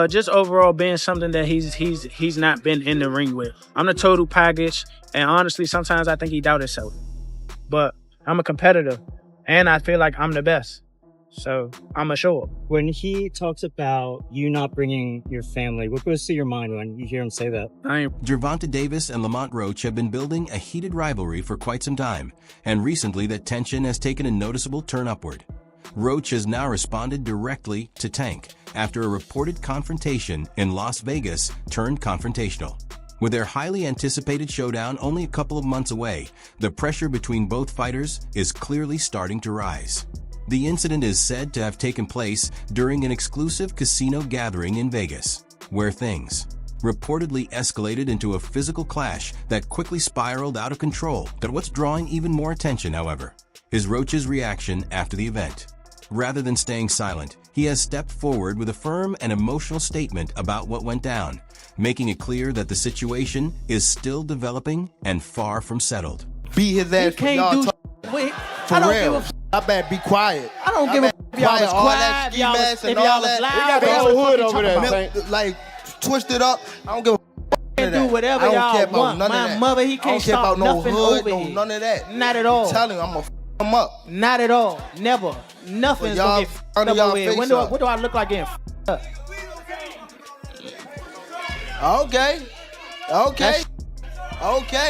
Just overall being something that he's not been in the ring with. I'm the total package, and honestly, sometimes I think he doubt himself. But I'm a competitor, and I feel like I'm the best. So I'm a show up. When he talks about you not bringing your family, what goes through your mind when you hear him say that? Gervonta Davis and Lamont Roach have been building a heated rivalry for quite some time, and recently that tension has taken a noticeable turn upward. Roach has now responded directly to Tank after a reported confrontation in Las Vegas turned confrontational. With their highly anticipated showdown only a couple of months away, the pressure between both fighters is clearly starting to rise. The incident is said to have taken place during an exclusive casino gathering in Vegas, where things reportedly escalated into a physical clash that quickly spiraled out of control. But what's drawing even more attention, however, is Roach's reaction after the event. Rather than staying silent, he has stepped forward with a firm and emotional statement about what went down, making it clear that the situation is still developing and far from settled. Beat his ass for y'all for real. I better be quiet. I don't give a f*** if y'all was quiet, if y'all was loud. We got the hood over there. Like, twist it up. I don't give a f*** can do whatever y'all want. My mother, he can't stop nothing over here. None of that. Not at all. I'm telling you, I'm gonna f him up. Not at all. Never. Nothing's gonna get f***ed up over here. What do I look like getting f***ed up? Okay.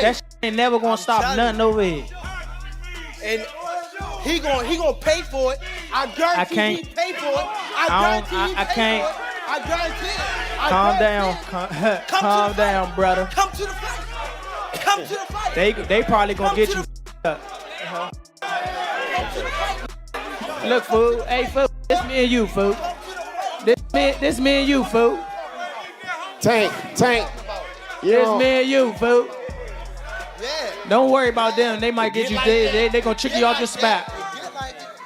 That shit ain't never gonna stop nothing over here. And he gonna pay for it. I guarantee he pay for it. I guarantee it. Calm down. Calm down, brother. Come to the fight. Come to the fight. They probably gonna get you up. Look, fool. Hey, fool. This me and you, fool. This me and you, fool. Tank. This me and you, fool. Yeah. Don't worry about them. They might get you. They gonna trick you off your spot.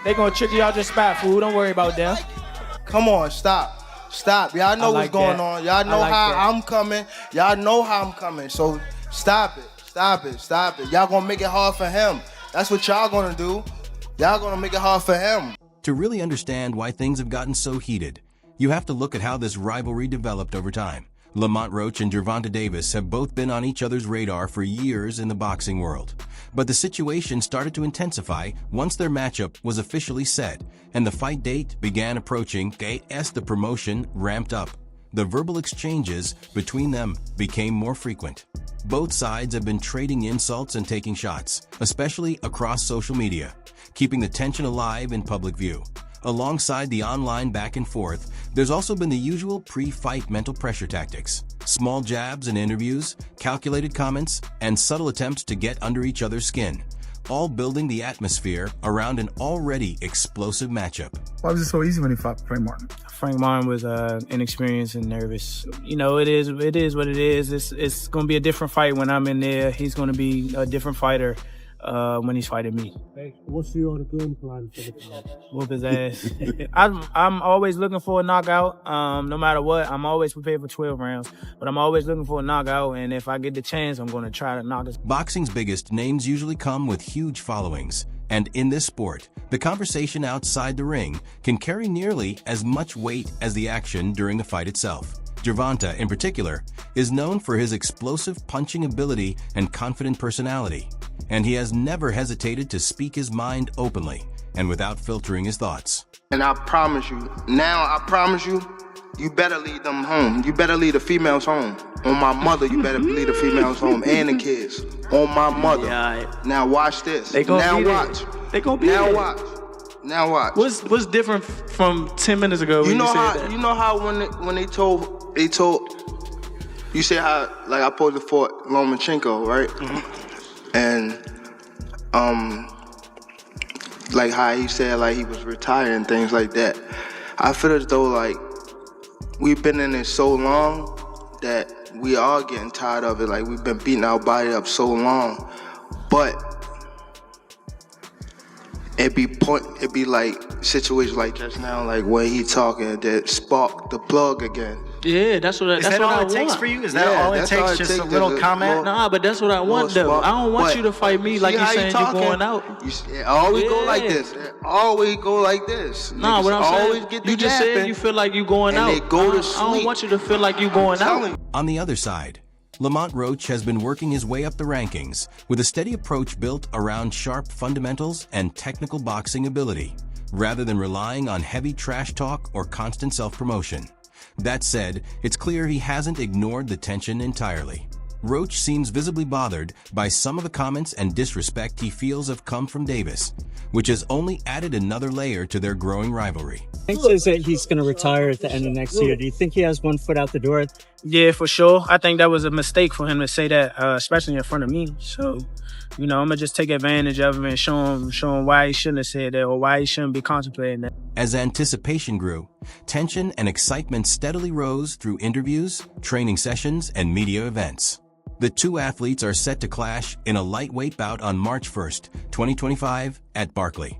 They gonna trick you out your spot, fool. Don't worry about them. Come on, stop. Y'all know what's going on. Y'all know how I'm coming. Y'all know how I'm coming. So stop it. Y'all gonna make it hard for him. That's what y'all gonna do. Y'all gonna make it hard for him. To really understand why things have gotten so heated, you have to look at how this rivalry developed over time. Lamont Roach and Gervonta Davis have both been on each other's radar for years in the boxing world. But the situation started to intensify once their matchup was officially set, and the fight date began approaching as the promotion ramped up. The verbal exchanges between them became more frequent. Both sides have been trading insults and taking shots, especially across social media, keeping the tension alive in public view. Alongside the online back and forth, there's also been the usual pre-fight mental pressure tactics. Small jabs in interviews, calculated comments, and subtle attempts to get under each other's skin, all building the atmosphere around an already explosive matchup. Why was it so easy when he fought Frank Martin? Frank Martin was inexperienced and nervous. You know, it is what it is. It's going to be a different fight when I'm in there. He's going to be a different fighter when he's fighting me. Hey, what's your game plan for the fight? Whoop his ass. I'm always looking for a knockout. No matter what, I'm always prepared for 12 rounds. But I'm always looking for a knockout, and if I get the chance, I'm going to try to knock his. Boxing's biggest names usually come with huge followings. And in this sport, the conversation outside the ring can carry nearly as much weight as the action during the fight itself. Gervonta, in particular, is known for his explosive punching ability and confident personality, and he has never hesitated to speak his mind openly and without filtering his thoughts. And I promise you, you better lead them home. You better lead the females home. On my mother, you better lead the females home and the kids. On my mother. Yeah, now watch this. They gonna watch. They gonna be now there. watch. Now watch. What's different from 10 minutes ago when you said that? You know how when they told you said how like I supposed to fought Lomachenko, right? Mm-hmm. And like how he said like he was retired and things like that. I feel as though like we've been in it so long that we are getting tired of it. Like we've been beating our body up so long, but it be like situations like just now, like when he talking that sparked the plug again. Yeah, that's what I want. Is that all it takes for you? Is that all it takes? Just a little comment? Nah, but that's what I want, though. I don't want you to fight me like you saying you're going out. You always go like this. Always go like this. Nah, what I'm saying, you just said you feel like you going out. They go to sleep. I don't want you to feel like you going out. On the other side, Lamont Roach has been working his way up the rankings with a steady approach built around sharp fundamentals and technical boxing ability, rather than relying on heavy trash talk or constant self-promotion. That said, it's clear he hasn't ignored the tension entirely. Roach seems visibly bothered by some of the comments and disrespect he feels have come from Davis, which has only added another layer to their growing rivalry. He says that he's going to retire at the end of next year. Do you think he has one foot out the door? Yeah, for sure. I think that was a mistake for him to say that, especially in front of me. So, I'm going to just take advantage of him and show him why he shouldn't have said that or why he shouldn't be contemplating that. As anticipation grew, tension and excitement steadily rose through interviews, training sessions, and media events. The two athletes are set to clash in a lightweight bout on March 1st, 2025 at Barclay.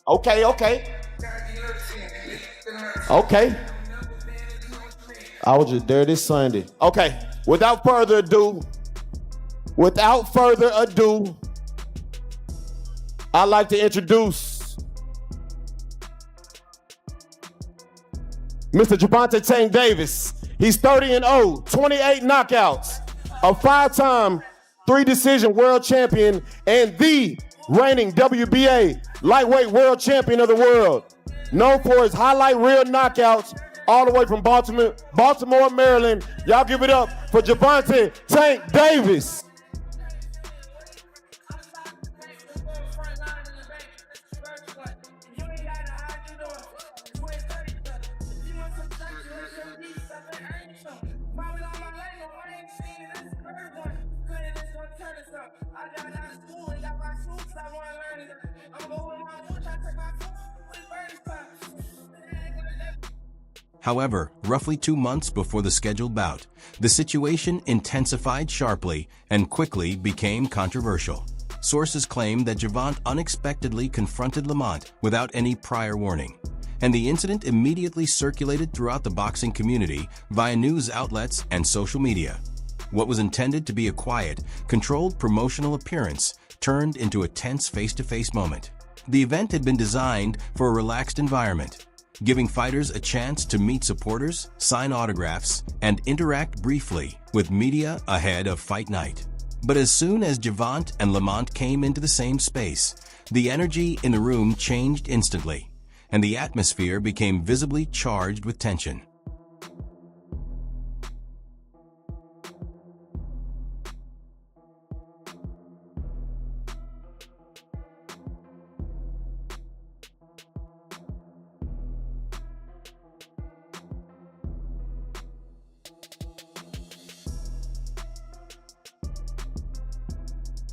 Okay. I was just there this Sunday. Okay, without further ado, I'd like to introduce Mr. Gervonta Tank Davis. He's 30-0, 28 knockouts, a 5-time 3-decision world champion, and the reigning WBA lightweight world champion of the world. Known for his highlight reel knockouts all the way from Baltimore, Maryland. Y'all give it up for Gervonta Tank Davis. However, roughly 2 months before the scheduled bout, the situation intensified sharply and quickly became controversial. Sources claim that Gervonta unexpectedly confronted Lamont without any prior warning, and the incident immediately circulated throughout the boxing community via news outlets and social media. What was intended to be a quiet, controlled promotional appearance turned into a tense face-to-face moment. The event had been designed for a relaxed environment, giving fighters a chance to meet supporters, sign autographs, and interact briefly with media ahead of fight night. But as soon as Gervonta and Lamont came into the same space, the energy in the room changed instantly, and the atmosphere became visibly charged with tension.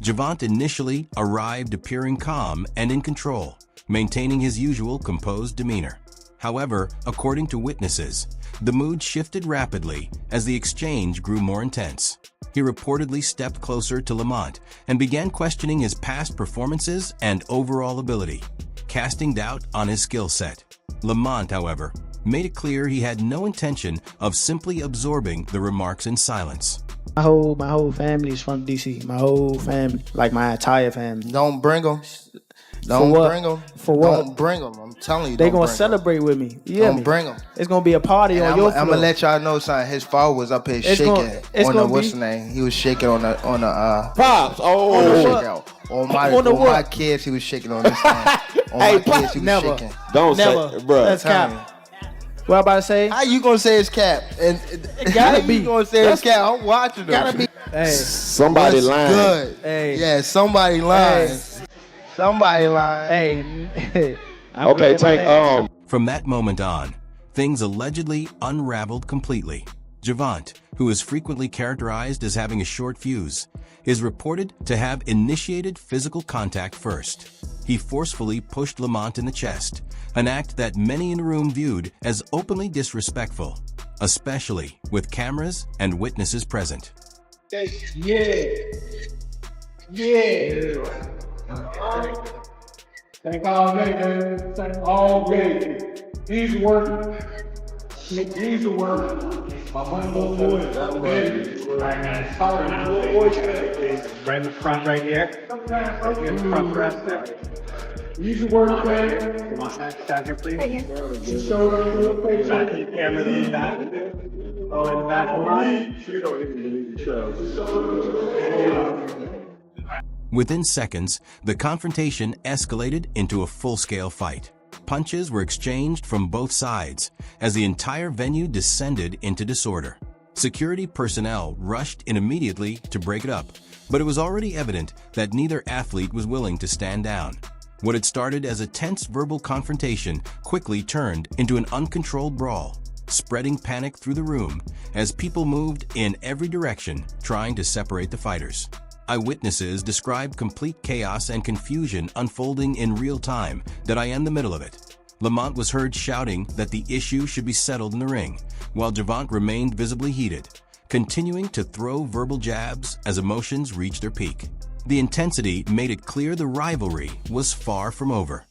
Gervonta initially arrived appearing calm and in control, maintaining his usual composed demeanor. However, according to witnesses, the mood shifted rapidly as the exchange grew more intense. He reportedly stepped closer to Lamont and began questioning his past performances and overall ability, casting doubt on his skill set. Lamont, however, made it clear he had no intention of simply absorbing the remarks in silence. My whole family is from DC. My whole family, like my entire family. Don't bring them. Don't bring them. For what? Don't bring them. I'm telling you. They gonna celebrate with me. You hear me? Don't bring them. It's gonna be a party on your floor. I'm gonna let y'all know something. His father was up here shaking on the what's the name? He was shaking on the Pops. On my kids, he was shaking on this thing. On my kids, he was shaking. Don't say, bro. That's cap. What I'm about to say? How you gonna say it's cap? And it gotta be. You gonna say it's cap? I'm watching them. Gotta be. Hey, somebody lying. Good. Hey, yeah, somebody lying. Hey. Somebody lying. Hey. Okay, Tank. From that moment on, things allegedly unraveled completely. Gervonta, who is frequently characterized as having a short fuse, is reported to have initiated physical contact first. He forcefully pushed Lamont in the chest, an act that many in the room viewed as openly disrespectful, especially with cameras and witnesses present. Yeah. Thank all day, man. Thank all day. He's working. He's working. My money goes away. Right in the front right here. In the front rest there. He's working, man. Come on, stand here, please. You showed up to the face. Back in the camera in the back. Oh, in the back of the line. You don't even believe the show. Within seconds, the confrontation escalated into a full-scale fight. Punches were exchanged from both sides as the entire venue descended into disorder. Security personnel rushed in immediately to break it up, but it was already evident that neither athlete was willing to stand down. What had started as a tense verbal confrontation quickly turned into an uncontrolled brawl, spreading panic through the room as people moved in every direction trying to separate the fighters. Eyewitnesses described complete chaos and confusion unfolding in real time that I am the middle of it. Lamont was heard shouting that the issue should be settled in the ring, while Gervonta remained visibly heated, continuing to throw verbal jabs as emotions reached their peak. The intensity made it clear the rivalry was far from over.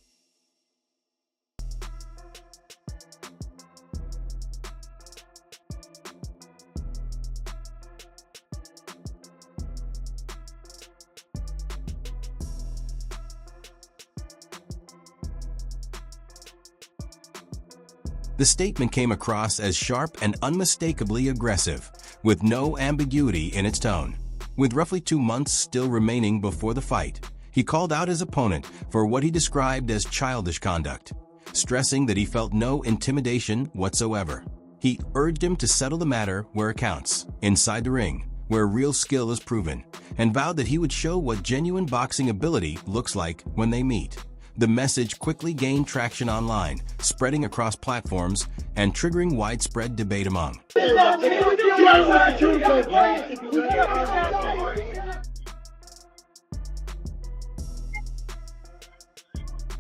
The statement came across as sharp and unmistakably aggressive, with no ambiguity in its tone. With roughly 2 months still remaining before the fight, he called out his opponent for what he described as childish conduct, stressing that he felt no intimidation whatsoever. He urged him to settle the matter where it counts, inside the ring, where real skill is proven, and vowed that he would show what genuine boxing ability looks like when they meet. The message quickly gained traction online, spreading across platforms and triggering widespread debate among.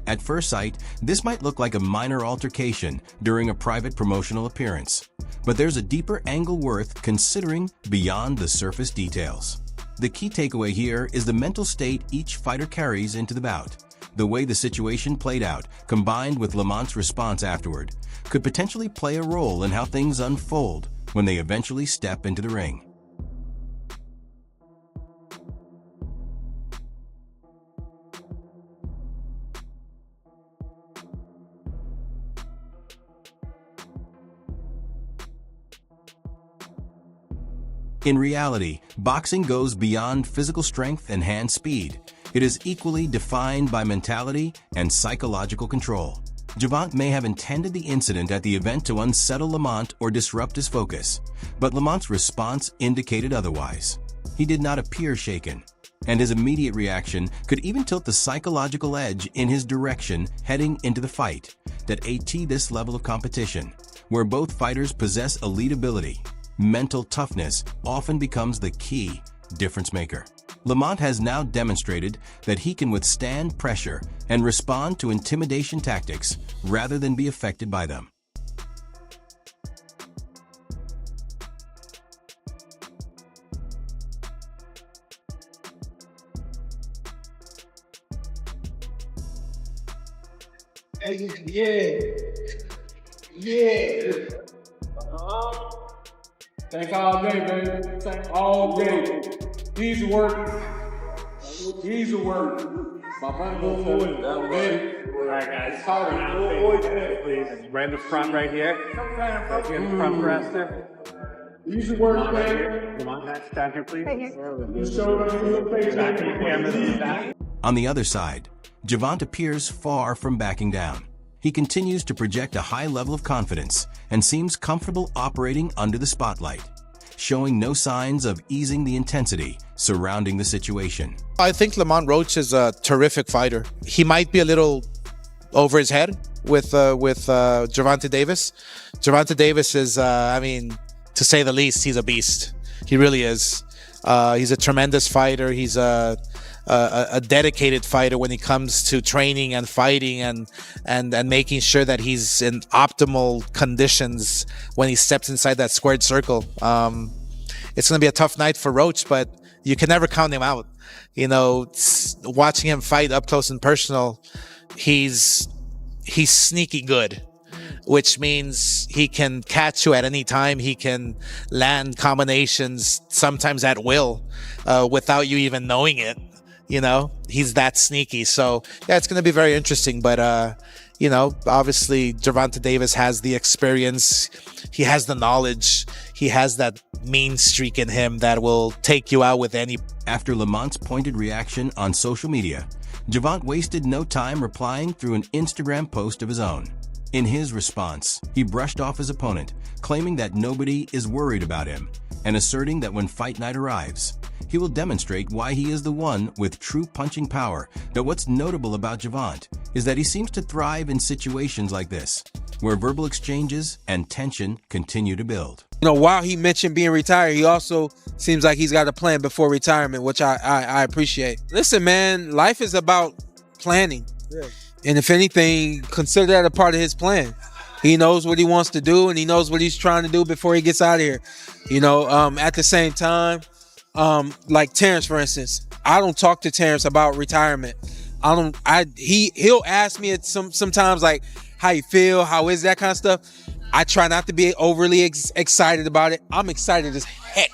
At first sight, this might look like a minor altercation during a private promotional appearance, but there's a deeper angle worth considering beyond the surface details. The key takeaway here is the mental state each fighter carries into the bout. The way the situation played out, combined with Lamont's response afterward, could potentially play a role in how things unfold when they eventually step into the ring. In reality, boxing goes beyond physical strength and hand speed. It is equally defined by mentality and psychological control. Gervonta may have intended the incident at the event to unsettle Lamont or disrupt his focus, but Lamont's response indicated otherwise. He did not appear shaken, and his immediate reaction could even tilt the psychological edge in his direction heading into the fight. At this level of competition, where both fighters possess elite ability, mental toughness often becomes the key difference maker. Lamont has now demonstrated that he can withstand pressure and respond to intimidation tactics rather than be affected by them. Thank all day, baby. Thank all day. He's working. He's working. My money goes away. All right, guys. Please. Right in the front right here. Right here in the front rest there. He's working, baby. Come on, stand here, please. You showed up to the face. Back in the camera in the back. On the other side, Gervonta appears far from backing down. He continues to project a high level of confidence and seems comfortable operating under the spotlight, showing no signs of easing the intensity surrounding the situation. I think Lamont Roach is a terrific fighter. He might be a little over his head with Gervonta Davis. Gervonta Davis is, to say the least. He's a beast. He really is. He's a tremendous fighter. He's a dedicated fighter when it comes to training and fighting and making sure that he's in optimal conditions when he steps inside that squared circle. It's going to be a tough night for Roach, but you can never count him out. You know, watching him fight up close and personal, he's sneaky good, which means he can catch you at any time. He can land combinations sometimes at will, without you even knowing it. You know, he's that sneaky. So yeah, it's going to be very interesting. But, you know, obviously Gervonta Davis has the experience. He has the knowledge. He has that mean streak in him that will take you out with any. After Lamont's pointed reaction on social media, Gervonta wasted no time replying through an Instagram post of his own. In his response, he brushed off his opponent, claiming that nobody is worried about him, and asserting that when fight night arrives, he will demonstrate why he is the one with true punching power. But what's notable about Gervonta is that he seems to thrive in situations like this, where verbal exchanges and tension continue to build. You know, while he mentioned being retired, he also seems like he's got a plan before retirement, which I appreciate. Listen, man, life is about planning. Yeah. And if anything, consider that a part of his plan. He knows what he wants to do, and he knows what he's trying to do before he gets out of here. You know, at the same time, like Terrence, for instance, I don't talk to Terrence about retirement. He'll ask me sometimes like, how you feel, how is that kind of stuff. I try not to be overly excited about it. I'm excited as heck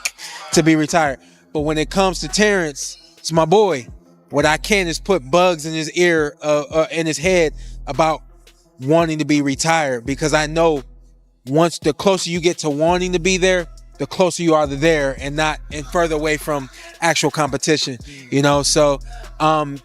to be retired. But when it comes to Terrence, it's my boy. What I can is put bugs in his ear, in his head about wanting to be retired, because I know once the closer you get to wanting to be there, the closer you are to there and further away from actual competition, you know? So,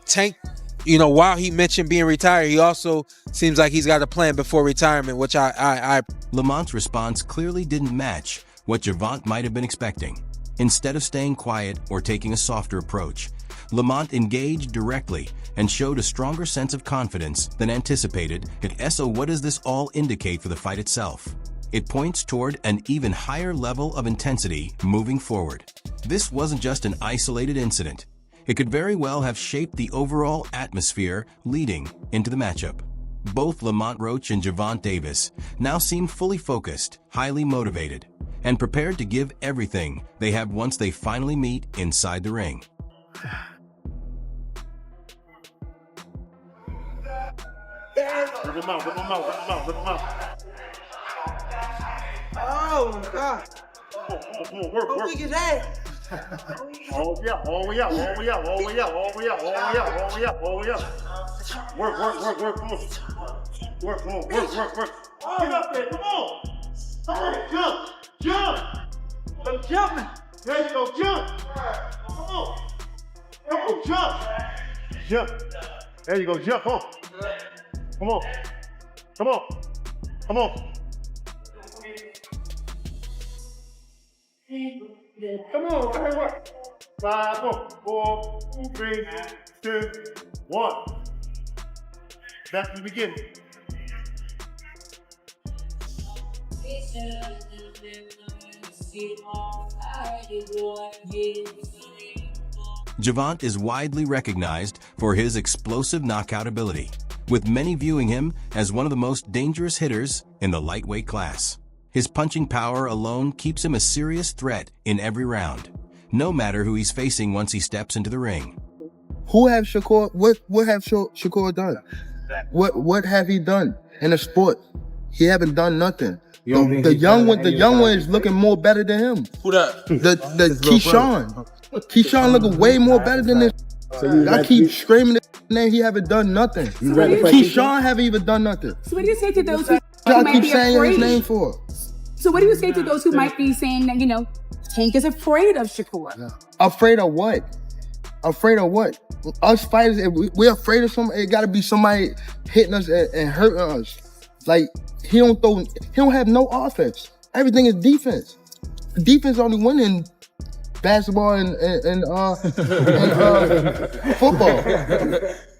Tank, you know, while he mentioned being retired, he also seems like he's got a plan before retirement, which Lamont's response clearly didn't match what Gervonta might have been expecting. Instead of staying quiet or taking a softer approach, Lamont engaged directly and showed a stronger sense of confidence than anticipated. So what does this all indicate for the fight itself? It points toward an even higher level of intensity moving forward. This wasn't just an isolated incident. It could very well have shaped the overall atmosphere leading into the matchup. Both Lamont Roach and Gervonta Davis now seem fully focused, highly motivated, and prepared to give everything they have once they finally meet inside the ring. Rip him out, rip him out, rip him out, rip him out. Oh, God. Come on, work. Look at that. All the way out, all the way out, all the way out, all the way out, all the way out, all the way out, all the way out, all the way out. Work, come on. Work. Get up there, come on. Jump. I'm jumping. There you go, jump. Come on, jump. There you go, jump, Come on. Come on, go ahead, work. 5, 4, 3, 2, 1. Back to the beginning. Gervonta is widely recognized for his explosive knockout ability, with many viewing him as one of the most dangerous hitters in the lightweight class. His punching power alone keeps him a serious threat in every round, no matter who he's facing once he steps into the ring. What have Shakur done? What have he done in the sport? He haven't done nothing. The young one is looking more better than him. Who that? The Keyshawn. Keyshawn looking way more better than this. I keep screaming his name. He haven't done nothing. Keyshawn haven't even done nothing. So what do you say to those who Y'all might keep be saying afraid? his name for? So what do you say to those who might be saying that, you know, Tank is afraid of Shakur? Afraid of what? Afraid of what? Us fighters, if we're afraid of something, it gotta be somebody hitting us and hurting us. Like, he don't have no offense. Everything is defense. Defense only win in basketball and football.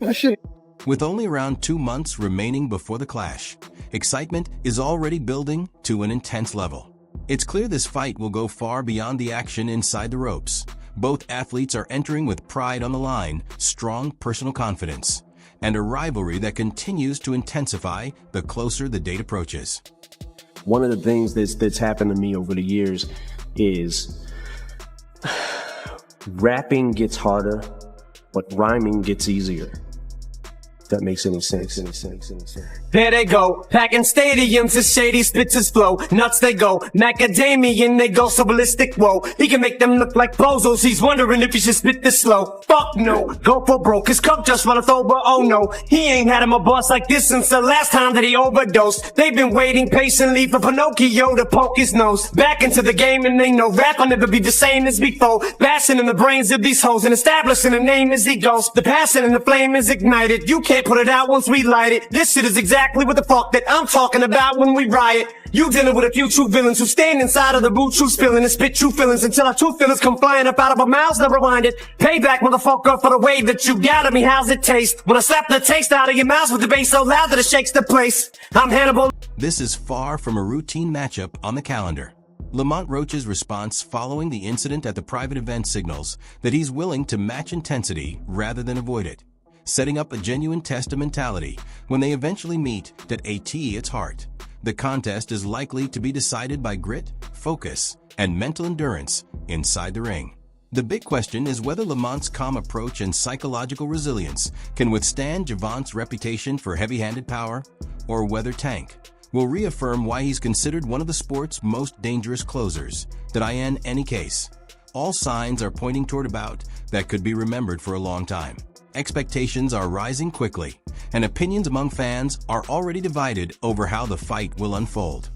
That shit. With only around 2 months remaining before the clash, excitement is already building to an intense level. It's clear this fight will go far beyond the action inside the ropes. Both athletes are entering with pride on the line, strong personal confidence, and a rivalry that continues to intensify the closer the date approaches. One of the things that's happened to me over the years is rapping gets harder, but rhyming gets easier. If that makes any sense. There they go, packing stadiums as shady spits his flow. Nuts they go, macadamian they go so ballistic, whoa. He can make them look like bozos, he's wondering if he should spit this slow. Fuck no, go for broke, his cup just runneth over, oh no. He ain't had him a boss like this since the last time that he overdosed. They've been waiting patiently for Pinocchio to poke his nose back into the game, and they know rap will never be the same as before. Bashing in the brains of these hoes and establishing a name as he goes. The passion and the flame is ignited, you can't put it out once we light it. This shit is exactly what the fuck that I'm talking about when we riot. You dealing with a few true villains who stand inside of the boot true spilling and spit true feelings until our true feelings come flying up out of our mouths. Never rewind it. Payback, motherfucker, for the way that you got at me. How's it taste when I slap the taste out of your mouth with the bass so loud that it shakes the place? I'm Hannibal. This is far from a routine matchup on the calendar. Lamont Roach's response following the incident at the private event signals that he's willing to match intensity rather than avoid it, setting up a genuine test of mentality when they eventually meet at its heart. The contest is likely to be decided by grit, focus, and mental endurance inside the ring. The big question is whether Lamont's calm approach and psychological resilience can withstand Gervont's reputation for heavy-handed power, or whether Tank will reaffirm why he's considered one of the sport's most dangerous closers. In any case, all signs are pointing toward a bout that could be remembered for a long time. Expectations are rising quickly, and opinions among fans are already divided over how the fight will unfold.